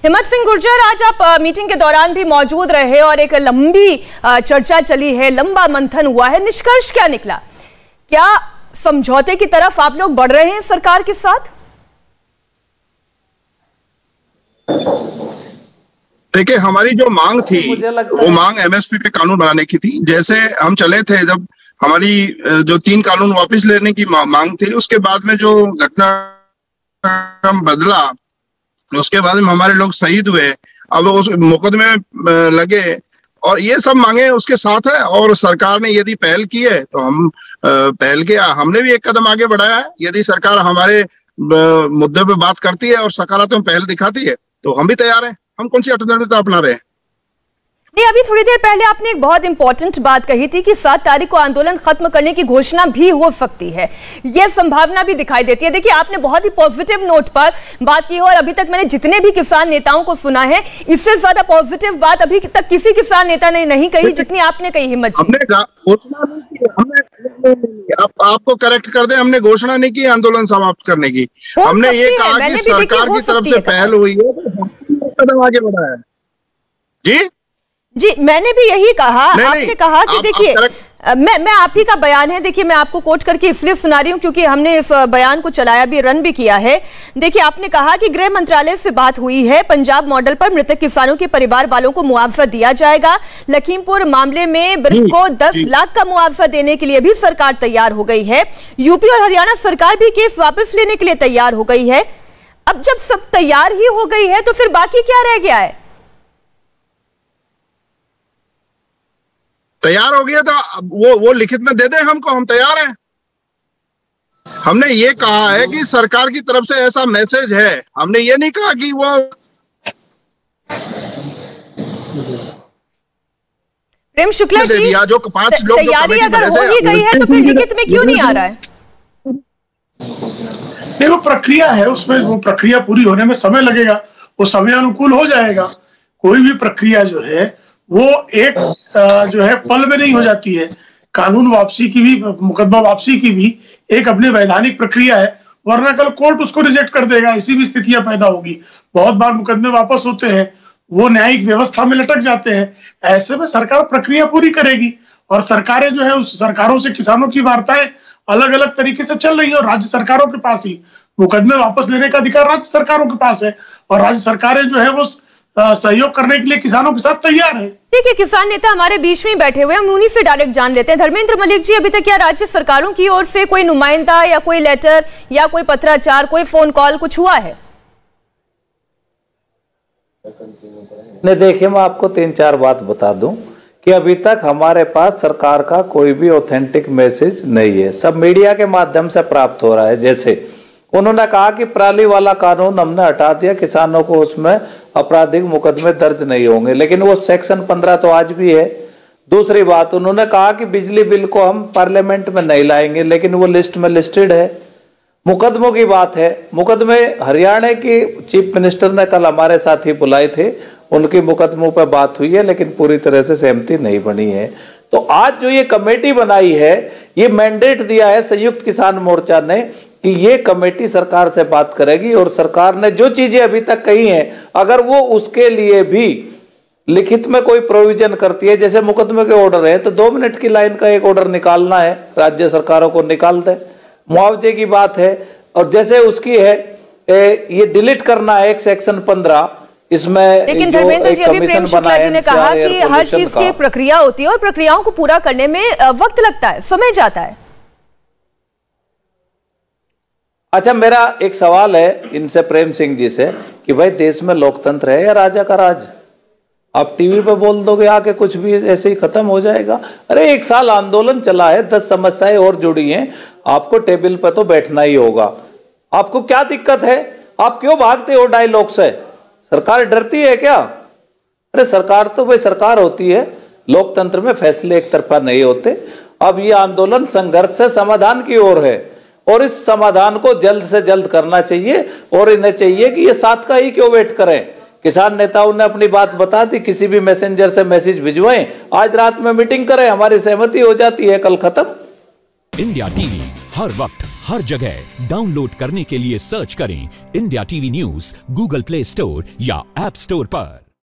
हिम्मत सिंह गुर्जर, आज आप मीटिंग के दौरान भी मौजूद रहे और एक लंबी चर्चा चली है, लंबा मंथन हुआ है, निष्कर्ष क्या निकला? क्या समझौते की तरफ आप लोग बढ़ रहे हैं सरकार के साथ? देखिए, हमारी जो मांग थी वो मांग एमएसपी पे कानून बनाने की थी। जैसे हम चले थे, जब हमारी जो 3 कानून वापस लेने की मांग थी, उसके बाद में जो घटनाक्रम बदला, उसके बाद में हमारे लोग शहीद हुए, अब उस मुकदमे लगे और ये सब मांगे उसके साथ है। और सरकार ने यदि पहल की है तो हम पहल के हमने भी एक कदम आगे बढ़ाया है। यदि सरकार हमारे मुद्दे पे बात करती है और सकारात्मक पहल दिखाती है तो हम भी तैयार हैं। हम कौन सी अल्टरनेटिव अपना रहे हैं? नहीं, अभी थोड़ी देर पहले आपने एक बहुत इंपॉर्टेंट बात कही थी कि 7 तारीख को आंदोलन खत्म करने की घोषणा भी हो सकती है, यह संभावना भी दिखाई देती है। देखिए, आपने बहुत ही पॉजिटिव नोट पर बात की है और अभी तक मैंने जितने भी किसान नेताओं को सुना है, इससे ज्यादा पॉजिटिव बात अभी तक किसी किसान नेता ने नहीं कही जितनी आपने कही। हिम्मत जी, आपको करेक्ट कर दे, हमने घोषणा नहीं की आंदोलन समाप्त करने की। हमने ये कहा कि सरकार की तरफ से पहल हुई है, कदम आगे बढ़ा है। जी, मैंने भी यही कहा। आपने कहा कि देखिए, मैं आप ही का बयान है, देखिए मैं आपको कोट करके इसलिए सुना रही हूं क्योंकि हमने इस बयान को चलाया भी, रन भी किया है। देखिए, आपने कहा कि गृह मंत्रालय से बात हुई है, पंजाब मॉडल पर मृतक किसानों के परिवार वालों को मुआवजा दिया जाएगा। लखीमपुर मामले में को 10 लाख का मुआवजा देने के लिए भी सरकार तैयार हो गई है। यूपी और हरियाणा सरकार भी केस वापस लेने के लिए तैयार हो गई है। अब जब सब तैयार ही हो गई है तो फिर बाकी क्या रह गया है? तैयार हो गया तो वो लिखित में दे दे हमको, हम तैयार हैं। हमने ये कहा है कि सरकार की तरफ से ऐसा मैसेज है, हमने ये नहीं कहा कि वो प्रेम शुक्ला जी, जो 5 लोग तैयारी अगर हो ही गई है तो फिर लिखित में क्यों नहीं आ रहा है? नहीं, वो प्रक्रिया है, उसमें वो प्रक्रिया पूरी होने में समय लगेगा, वो समय अनुकूल हो जाएगा। कोई भी प्रक्रिया जो है वो एक जो है पल में नहीं हो जाती है। कानून वापसी की भी, मुकदमा वापसी की भी एक अपनी वैधानिक प्रक्रिया है, वरना कल कोर्ट उसको रिजेक्ट कर देगा। ऐसी भी स्थितियां पैदा होगी। बहुत बार मुकदमे वापस होते हैं, वो न्यायिक व्यवस्था में लटक जाते हैं। ऐसे में सरकार प्रक्रिया पूरी करेगी और सरकारें जो है, उस सरकारों से किसानों की वार्ताएं अलग अलग तरीके से चल रही है और राज्य सरकारों के पास ही मुकदमे वापस लेने का अधिकार राज्य सरकारों के पास है और राज्य सरकारें जो है वो सहयोग करने के लिए किसानों के साथ तैयार है। ठीक है, किसान नेता हमारे बीच में बैठे हुए हैं, हम उन्हीं से डायरेक्ट जान लेते हैं। धर्मेंद्र मलिक जी, अभी तक क्या राज्य सरकारों की ओर से कोई नुमाइंदा या कोई लेटर या कोई पत्राचार, कोई फोन कॉल कुछ हुआ है? नहीं, देखिए मैं आपको 3-4 बात बता दूं कि अभी तक हमारे पास सरकार का कोई भी ऑथेंटिक मैसेज नहीं है। सब मीडिया के माध्यम से प्राप्त हो रहा है। जैसे उन्होंने कहा कि पराली वाला कानून हमने हटा दिया, किसानों को उसमें आपराधिक मुकदमे दर्ज नहीं होंगे, लेकिन वो सेक्शन 15 तो आज भी है। दूसरी बात, उन्होंने कहा कि बिजली बिल को हम पार्लियामेंट में नहीं लाएंगे, लेकिन वो लिस्ट में लिस्टेड है। मुकदमों की बात है, मुकदमे हरियाणा की चीफ मिनिस्टर ने कल हमारे साथ ही बुलाए थे, उनकी मुकदमों पर बात हुई है, लेकिन पूरी तरह से सहमति नहीं बनी है। तो आज जो ये कमेटी बनाई है, ये मैंडेट दिया है संयुक्त किसान मोर्चा ने कि ये कमेटी सरकार से बात करेगी और सरकार ने जो चीजें अभी तक कही हैं, अगर वो उसके लिए भी लिखित में कोई प्रोविजन करती है, जैसे मुकदमे के ऑर्डर है तो 2 मिनट की लाइन का एक ऑर्डर निकालना है, राज्य सरकारों को निकाल दे। मुआवजे की बात है और जैसे उसकी है ये डिलीट करना है एक सेक्शन 15, इसमें लेकिन धर्मेंद्र जी, अभी प्रेम शुक्ला जी ने कहा कि हर चीज की प्रक्रिया होती है और प्रक्रियाओं को पूरा करने में वक्त लगता है, समय जाता है। अच्छा, मेरा एक सवाल है इनसे, प्रेम सिंह जी से, कि भाई देश में लोकतंत्र है या राजा का राज? आप टीवी पे बोल दोगे आके कुछ भी ऐसे ही खत्म हो जाएगा? अरे 1 साल आंदोलन चला है, 10 समस्याएं और जुड़ी हैं, आपको टेबल पे तो बैठना ही होगा। आपको क्या दिक्कत है? आप क्यों भागते हो डायलॉग से? सरकार डरती है क्या? अरे सरकार तो भाई सरकार होती है, लोकतंत्र में फैसले एक तरफा नहीं होते। अब ये आंदोलन संघर्ष से समाधान की ओर है और इस समाधान को जल्द से जल्द करना चाहिए और इन्हें चाहिए कि ये 7 का ही क्यों वेट करें। किसान नेताओं ने अपनी बात बता दी, किसी भी मैसेंजर से मैसेज भिजवाएं, आज रात में मीटिंग करें, हमारी सहमति हो जाती है, कल खत्म। इंडिया टीवी हर वक्त हर जगह डाउनलोड करने के लिए सर्च करें India TV news Google play store या ऐप स्टोर पर।